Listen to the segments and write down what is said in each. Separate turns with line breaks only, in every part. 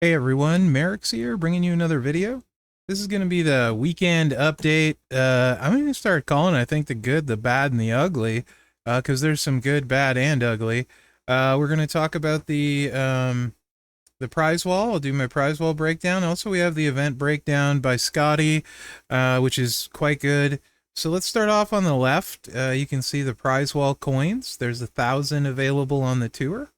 Hey everyone, Mherex here, bringing you another video. This is going to be the weekend update. I'm going to start calling, I think, the good, the bad, and the ugly, because there's some good, bad, and ugly. We're going to talk about the Prizewall. I'll do my Prizewall breakdown. Also, we have the event breakdown by Scotty, which is quite good. So let's start off on the left. You can see the Prizewall coins. There's 1,000 available on the tour.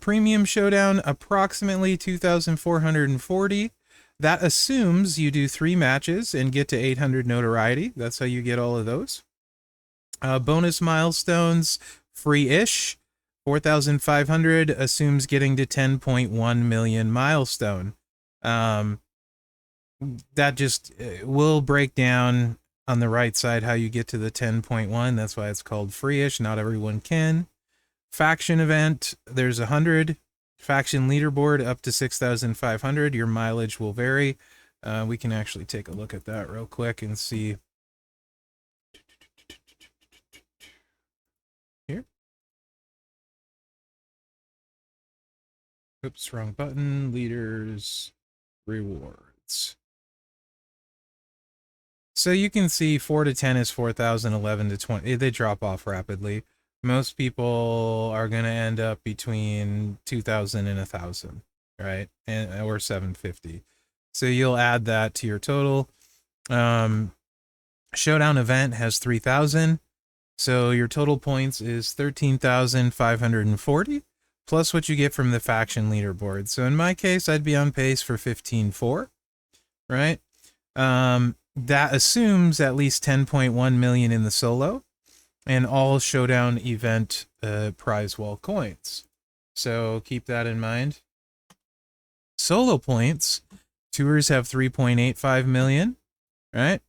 Premium Showdown, approximately 2,440. That assumes you do 3 matches and get to 800 notoriety. That's how you get all of those. Bonus milestones, free-ish. 4,500 assumes getting to 10.1 million milestone. That just will break down on the right side how you get to the 10.1. That's why it's called free-ish. Not everyone can. Faction event, there's 100. Faction leaderboard up to 6,500. Your mileage will vary. We can actually take a look at that real quick and see. Here. Oops, wrong button. Leaders, rewards. So you can see 4 to 10 is 4,000, 11 to 20. They drop off rapidly. Most people are going to end up between 2,000 and 1,000, right? Or 750. So you'll add that to your total. Showdown event has 3,000. So your total points is 13,540 plus what you get from the faction leaderboard. So in my case, I'd be on pace for 15.4, right? That assumes at least 10.1 million in the solo. And all Showdown event Prizewall coins. So keep that in mind. Solo points, tours have 3.85 million, right?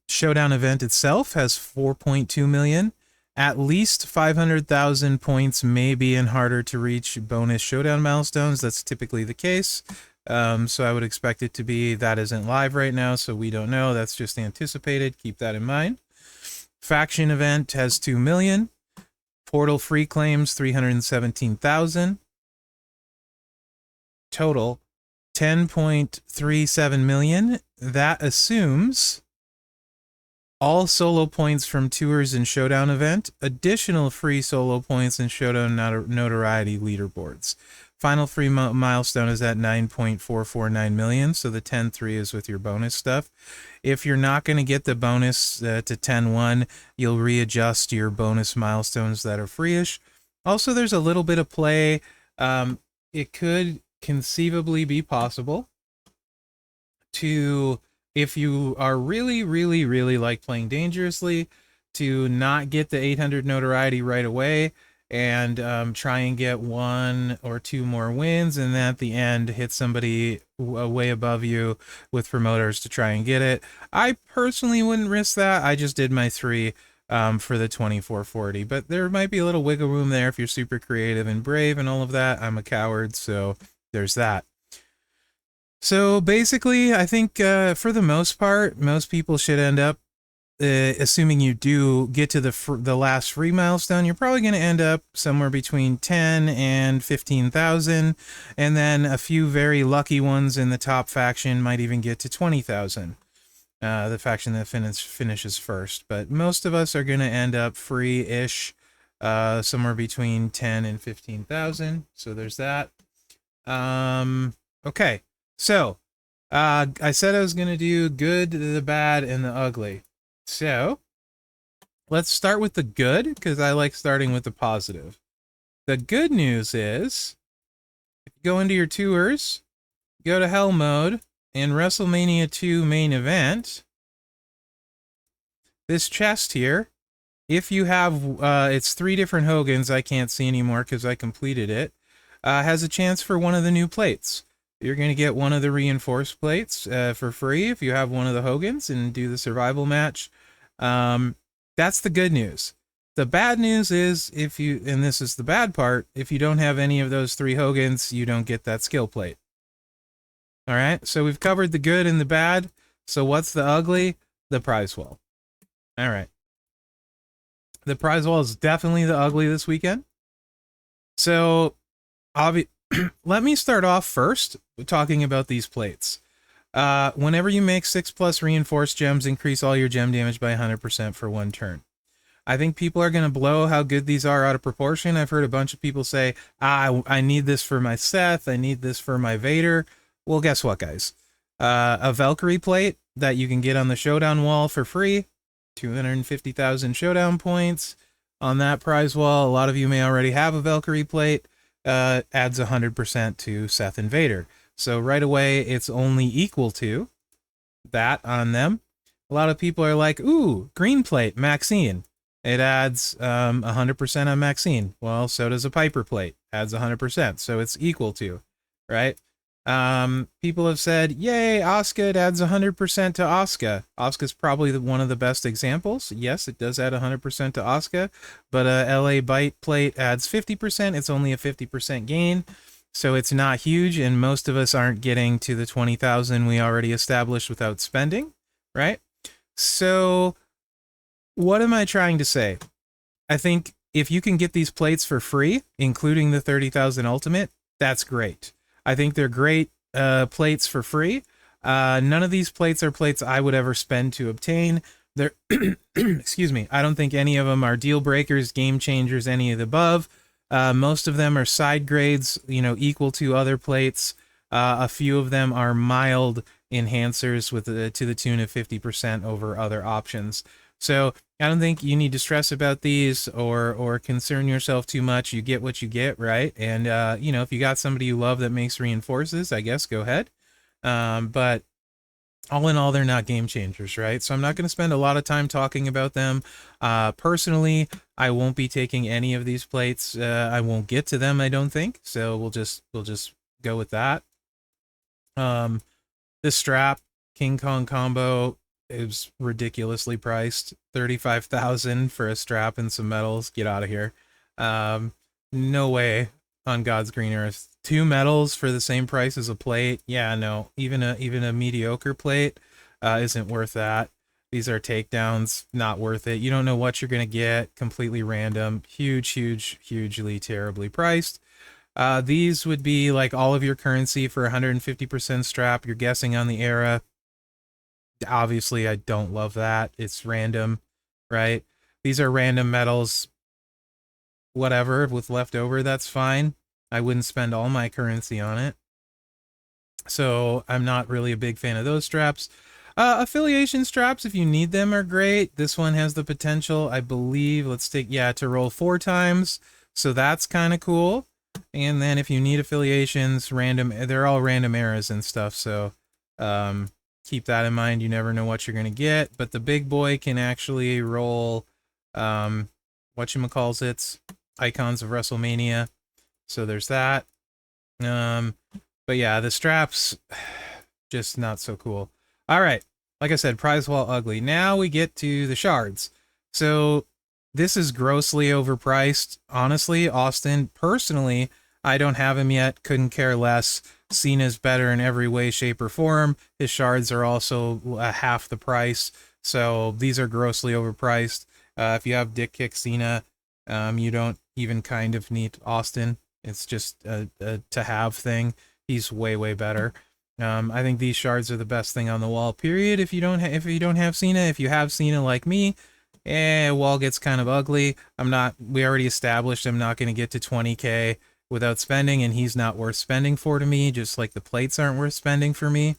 Showdown event itself has 4.2 million. At least 500,000 points may be in harder to reach bonus Showdown milestones. That's typically the case. So I would expect it to be. That isn't live right now, so we don't know. That's just anticipated. Keep that in mind. Faction event has 2 million. Portal free claims 317,000. Total 10.37 million. That assumes all solo points from tours and Showdown event, additional free solo points and Showdown notoriety leaderboards. Final free milestone is at 9.449 million, so the 10.3 is with your bonus stuff. If you're not going to get the bonus to 10.1, you'll readjust your bonus milestones that are free-ish. Also, there's a little bit of play. It could conceivably be possible to, if you are really, really, really like playing dangerously, to not get the 800 notoriety right away and try and get 1 or 2 more wins, and then at the end hit somebody way above you with promoters to try and get it. I personally wouldn't risk that. I just did my 3 for the 2440, but there might be a little wiggle room there if you're super creative and brave and all of that. I'm a coward, so there's that. So basically, I think for the most part, most people should end up, assuming you do get to the last free milestone, you're probably going to end up somewhere between 10 and 15,000, and then a few very lucky ones in the top faction might even get to 20,000. The faction that finishes first, but most of us are going to end up free-ish, somewhere between 10 and 15,000. So there's that. Okay, so I said I was going to do good, the bad, and the ugly. So, let's start with the good, because I like starting with the positive. The good news is, if you go into your tours, go to Hell Mode, and WrestleMania 2 main event, this chest here, if you have, it's 3 different Hogans, I can't see anymore because I completed it, has a chance for one of the new plates. You're going to get one of the reinforced plates for free if you have one of the Hogans and do the survival match. That's the good news. The bad news is, if you, and this is the bad part, if you don't have any of those 3 Hogans, you don't get that skill plate. All right, so we've covered the good and the bad. So what's the ugly? The Prizewall. All right. The Prizewall is definitely the ugly this weekend. So let me start off first talking about these plates. Whenever you make 6+ reinforced gems, increase all your gem damage by 100% for 1 turn. I think people are going to blow how good these are out of proportion. I've heard a bunch of people say, I need this for my Seth, I need this for my Vader. Well, guess what, guys? A Valkyrie plate that you can get on the Showdown wall for free, 250,000 Showdown points. On that prize wall, a lot of you may already have a Valkyrie plate, adds 100% to Seth and Vader. So right away, it's only equal to that on them. A lot of people are like, ooh, green plate, Maxine. It adds 100% on Maxine. Well, so does a Piper plate. Adds 100%. So it's equal to, right? People have said, yay, Asuka, it adds 100% to Asuka. Asuka's probably one of the best examples. Yes, it does add 100% to Asuka, but a LA Bite plate adds 50%. It's only a 50% gain. So it's not huge, and most of us aren't getting to the 20,000 we already established without spending, right? So what am I trying to say? I think if you can get these plates for free, including the 30,000 ultimate, that's great. I think they're great plates for free. None of these plates are plates I would ever spend to obtain. They're excuse me. I don't think any of them are deal breakers, game changers, any of the above. Most of them are side grades, equal to other plates. A few of them are mild enhancers with to the tune of 50% over other options. So I don't think you need to stress about these or concern yourself too much. You get what you get, right? And if you got somebody you love that makes reinforces, I guess go ahead. But all in all, they're not game changers, right? So I'm not going to spend a lot of time talking about them. Personally, I won't be taking any of these plates. I won't get to them, I don't think. So we'll just go with that. This strap, King Kong combo, is ridiculously priced. 35,000 for a strap and some medals. Get out of here. No way on God's green earth. 2 medals for the same price as a plate. Yeah, no. Even a mediocre plate isn't worth that. These are takedowns, not worth it. You don't know what you're gonna get. Completely random. Hugely terribly priced. These would be like all of your currency for 150% strap. You're guessing on the era. Obviously, I don't love that. It's random, right? These are random medals. Whatever, with leftover, that's fine. I wouldn't spend all my currency on it. So I'm not really a big fan of those straps. Affiliation straps, if you need them, are great. This one has the potential, I believe, to roll 4 times. So that's kind of cool. And then if you need affiliations, they're all random eras and stuff. So keep that in mind. You never know what you're going to get. But the big boy can actually roll, whatchamacallits, Icons of WrestleMania. So there's that. But yeah, the straps, just not so cool. All right. Like I said, Prizewall ugly. Now we get to the shards. So this is grossly overpriced. Honestly, Austin, personally, I don't have him yet. Couldn't care less. Cena's better in every way, shape, or form. His shards are also half the price. So these are grossly overpriced. If you have Dick Kick Cena, you don't even kind of need Austin. It's just a to-have thing. He's way better. I think these shards are the best thing on the wall, period. If you don't have Cena, if you have Cena like me, wall gets kind of ugly. We already established I'm not going to get to 20K without spending, and he's not worth spending for to me, just like the plates aren't worth spending for me.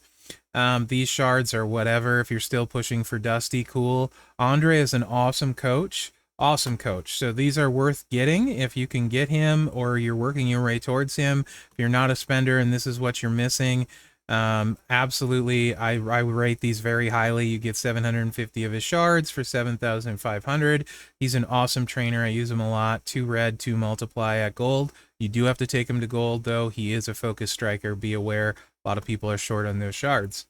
These shards are whatever. If you're still pushing for Dusty, cool. Andre is an awesome coach. Awesome coach. So these are worth getting if you can get him or you're working your way towards him. If you're not a spender and this is what you're missing, absolutely, I rate these very highly. You get 750 of his shards for 7,500. He's an awesome trainer. I use him a lot. 2 red, 2 multiply at gold. You do have to take him to gold, though. He is a focus striker. Be aware. A lot of people are short on those shards.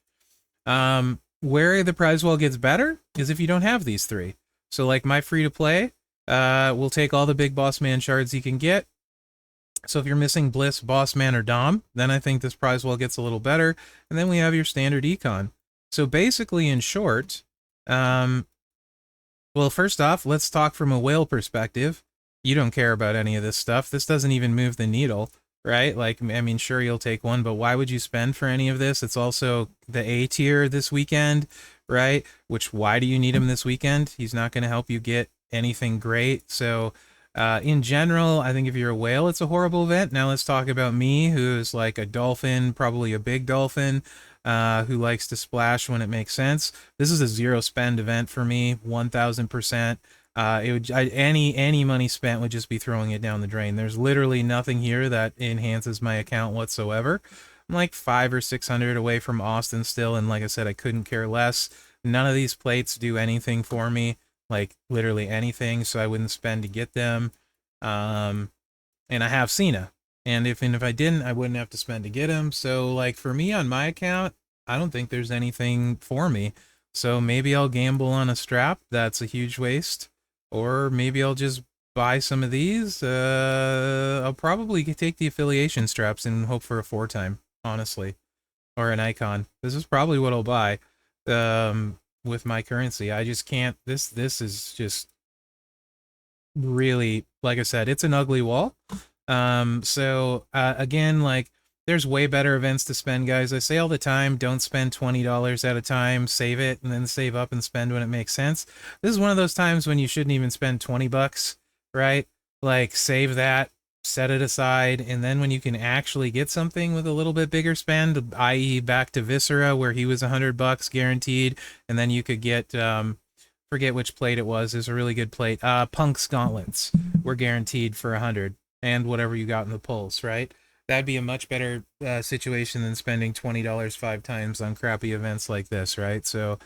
Where the prize wall gets better is if you don't have these 3. So like my free-to-play, we'll take all the big boss man shards you can get. So if you're missing Bliss, Boss Man, or Dom, then I think this prize wall gets a little better. And then we have your standard econ. So basically, in short, well, first off, let's talk from a whale perspective. You don't care about any of this stuff. This doesn't even move the needle. right? Like, I mean, sure, you'll take one, but why would you spend for any of this? It's also the A tier this weekend, right? Which, why do you need him this weekend? He's not going to help you get anything great. So, in general, I think if you're a whale, it's a horrible event. Now let's talk about me, who's like a dolphin, probably a big dolphin, who likes to splash when it makes sense. This is a zero spend event for me, 1000%. It would any money spent would just be throwing it down the drain. There's literally nothing here that enhances my account whatsoever. I'm like 500 or 600 away from Austin still, and like I said, I couldn't care less. None of these plates do anything for me, like literally anything, so I wouldn't spend to get them. And I have Cena, and if I didn't, I wouldn't have to spend to get him. So like for me on my account, I don't think there's anything for me. So maybe I'll gamble on a strap. That's a huge waste. Or maybe I'll just buy some of these. I'll probably take the affiliation straps and hope for a 4-time, honestly. Or an icon. This is probably what I'll buy with my currency. I just can't. This is just really, like I said, it's an ugly wall. So again, like, there's way better events to spend, guys. I say all the time, don't spend $20 at a time, save it, and then save up and spend when it makes sense. This is one of those times when you shouldn't even spend 20 bucks, right? Like, save that, set it aside, and then when you can actually get something with a little bit bigger spend, i.e. back to Viscera, where he was 100 bucks guaranteed, and then you could get, forget which plate it was, it's a really good plate. Punk's gauntlets were guaranteed for 100, and whatever you got in the pulls, right? That'd be a much better situation than spending $20 5 times on crappy events like this, right? So,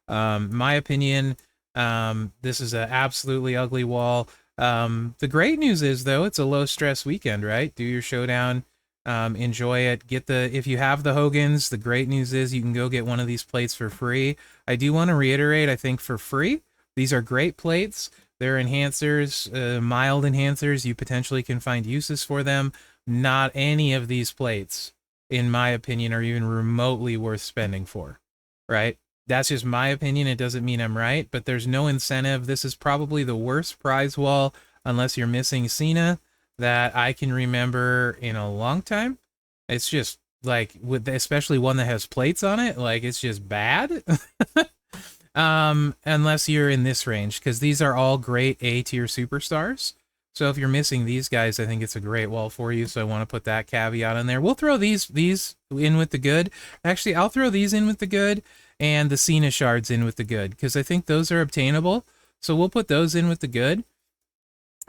my opinion, this is an absolutely ugly wall. The great news is, though, it's a low stress weekend, right? Do your showdown, enjoy it. If you have the Hogans, the great news is you can go get one of these plates for free. I do want to reiterate, I think for free, these are great plates. They're enhancers, mild enhancers. You potentially can find uses for them. Not any of these plates, in my opinion, are even remotely worth spending for, right? That's just my opinion. It doesn't mean I'm right, but there's no incentive. This is probably the worst prize wall, unless you're missing Cena, that I can remember in a long time. It's just like, especially one that has plates on it, like, it's just bad. Unless you're in this range, because these are all great A tier superstars. So if you're missing these guys, I think it's a great wall for you. So I want to put that caveat in there. We'll throw these in with the good. Actually, I'll throw these in with the good and the Cena shards in with the good, because I think those are obtainable. So we'll put those in with the good.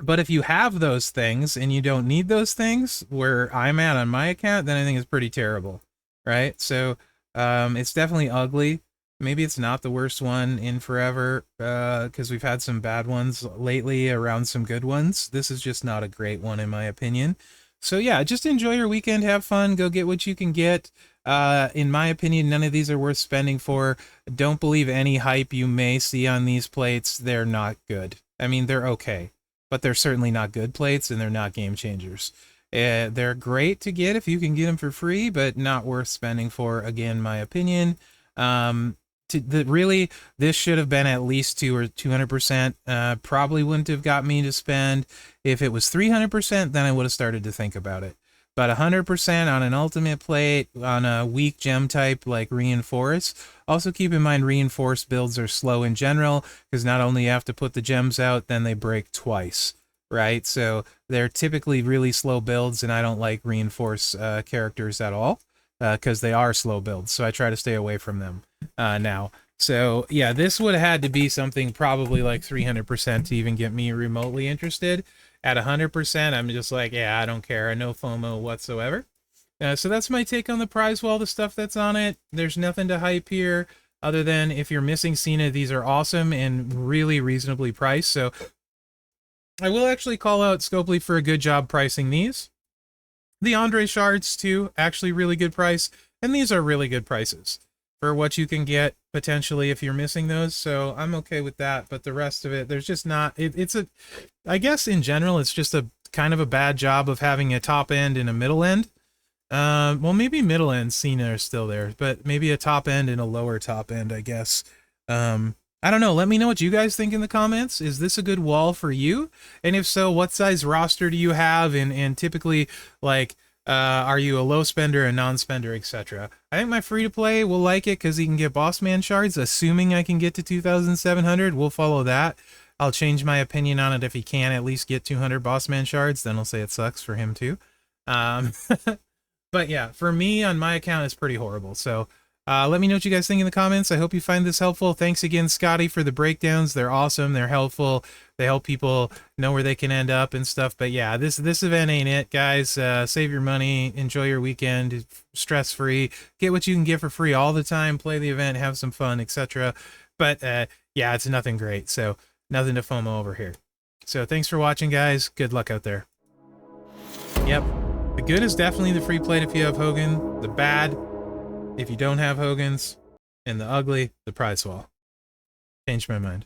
But if you have those things and you don't need those things, where I'm at on my account, then I think it's pretty terrible, right? So it's definitely ugly. Maybe it's not the worst one in forever, because we've had some bad ones lately around some good ones. This is just not a great one, in my opinion. So yeah, just enjoy your weekend, have fun, go get what you can get. In my opinion, none of these are worth spending for. Don't believe any hype you may see on these plates. They're not good. I mean, they're okay, but they're certainly not good plates, and they're not game changers. They're great to get if you can get them for free, but not worth spending for, again, my opinion. Really, this should have been at least 200%. Probably wouldn't have got me to spend. If it was 300%, then I would have started to think about it. But 100% on an ultimate plate, on a weak gem type like Reinforce. Also keep in mind, Reinforce builds are slow in general, because not only you have to put the gems out, then they break twice, right? So they're typically really slow builds, and I don't like Reinforce characters at all, because they are slow builds. So I try to stay away from them now. So yeah, this would have had to be something probably like 300% to even get me remotely interested. At 100%, I'm just like, yeah, I don't care. No FOMO whatsoever. So that's my take on the prize wall, the stuff that's on it. There's nothing to hype here, other than if you're missing Cena, these are awesome and really reasonably priced. So I will actually call out Scopely for a good job pricing these. The Andre shards, too, actually really good price. And these are really good prices for what you can get, potentially, if you're missing those. So I'm okay with that. But the rest of it, there's just not... I guess, in general, it's just a kind of a bad job of having a top end and a middle end. Well, maybe middle end Cena are still there, but maybe a top end and a lower top end, I guess. I don't know. Let me know what you guys think in the comments. Is this a good wall for you? And if so, what size roster do you have? And typically, like, Are you a low spender, a non-spender, etc.? I think my free-to-play will like it because he can get boss man shards, assuming I can get to 2,700. We'll follow that. I'll change my opinion on it if he can at least get 200 boss man shards. Then I'll say it sucks for him too. But yeah, for me on my account, it's pretty horrible. So let me know what you guys think in the comments. I hope you find this helpful. Thanks again, Scotty, for the breakdowns. They're awesome. They're helpful. They help people know where they can end up and stuff. But yeah, this event ain't it, guys. Save your money. Enjoy your weekend. Stress-free. Get what you can get for free all the time. Play the event. Have some fun, etc. But yeah, it's nothing great. So nothing to FOMO over here. So thanks for watching, guys. Good luck out there. Yep. The good is definitely the free plate if you have Hogan. The bad, if you don't have Hogan's. And the ugly, the Prizewall. Changed my mind.